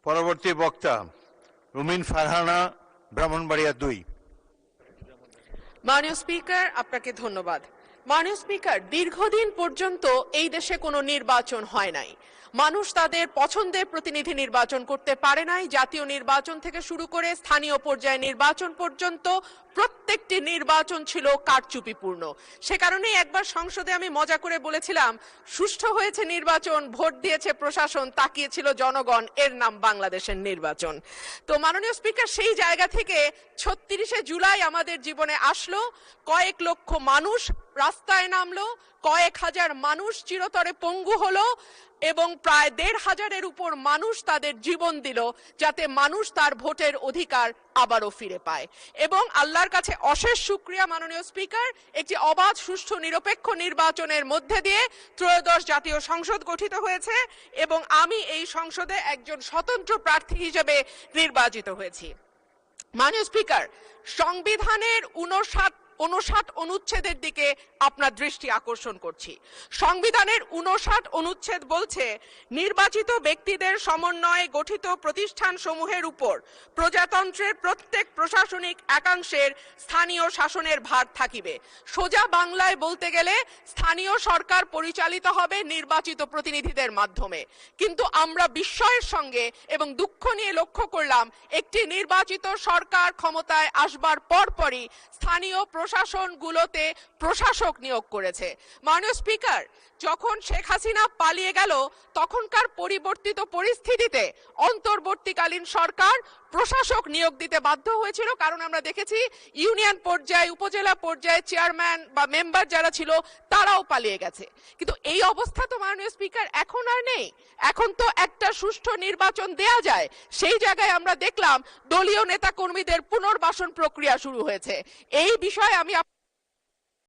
পরবর্তী বক্তা রুমিন ফারহানা, ব্রাহ্মণবাড়িয়া 2। মাননীয় স্পিকার, আপনাকে ধন্যবাদ। মাননীয় স্পিকার, দীর্ঘদিন পর্যন্ত এই দেশে কোনো নির্বাচন হয় নাই। মানুষ তাদের পছন্দের প্রতিনিধি নির্বাচন করতে পারে নাই। জাতীয় নির্বাচন থেকে শুরু করে স্থানীয় পর্যায়ে নির্বাচন পর্যন্ত প্রত্যেকটি নির্বাচন ছিল কারচুপিপূর্ণ। সে কারণেই একবার সংসদে আমি মজা করে বলেছিলাম, সুষ্ঠু হয়েছে নির্বাচন, ভোট দিয়েছে প্রশাসন, তাকিয়েছিল জনগণ, এর নাম বাংলাদেশের নির্বাচন। তো মাননীয় স্পিকার, সেই জায়গা থেকে ৩৬শে জুলাই আমাদের জীবনে আসলো, কয়েক লক্ষ মানুষ রাস্তায় নামলো, কয়েক হাজার মানুষ চিরতরে পঙ্গু হলো এবং প্রায় ১৫০০-এর উপর মানুষ তাদের জীবন দিল যাতে মানুষ তার ভোটের অধিকার আবারও ফিরে পায়। এবং আল্লাহর কাছে অশেষ শুকরিয়া মাননীয় স্পিকার, একটি অবাধ, সুষ্ঠু, নিরপেক্ষ নির্বাচনের মধ্যে দিয়ে ত্রয়োদশ জাতীয় সংসদ গঠিত হয়েছে এবং আমি এই সংসদে একজন স্বতন্ত্র প্রার্থী হিসেবে নির্বাচিত হয়েছি। মাননীয় স্পিকার, সংবিধানের 59 অনুচ্ছেদের দিকে আপনার দৃষ্টি আকর্ষণ করছি। সংবিধানের 59 অনুচ্ছেদ বলছে, নির্বাচিত ব্যক্তিদের সমন্বয়ে গঠিত প্রতিষ্ঠান সমূহের উপর প্রজাতন্ত্রের প্রত্যেক প্রশাসনিক একাংশের স্থানীয় শাসনের ভার থাকিবে। সোজা বাংলায় বলতে গেলে স্থানীয় সরকার পরিচালিত হবে নির্বাচিত প্রতিনিধিদের মাধ্যমে। কিন্তু আমরা বিস্ময়ের সঙ্গে এবং দুঃখ নিয়ে লক্ষ্য করলাম, একটি নির্বাচিত সরকার ক্ষমতায় আসবার পরপরই স্থানীয় প্রশাসনগুলোতে প্রশাসক নিয়োগ করেছে। মাননীয় স্পিকার, যখন শেখ হাসিনা পালিয়ে গেল তখনকার পরিবর্তিত পরিস্থিতিতে অন্তর্বর্তীকালীন সরকার প্রশাসক নিয়োগ দিতে বাধ্য হয়েছিল, কারণ আমরা দেখেছি ইউনিয়ন পর্যায়ে, উপজেলা পর্যায়ে চেয়ারম্যান বা মেম্বার যারা ছিল তারাও পালিয়ে গেছে। কিন্তু এই অবস্থা তো মাননীয় স্পিকার এখন আর নেই। এখন তো একটা সুষ্ঠু নির্বাচন দেয়া যায়। সেই জায়গায় আমরা দেখলাম দলীয় নেতা কর্মীদের পুনর্বাসন প্রক্রিয়া শুরু হয়েছে। এই বিষয়ে আমি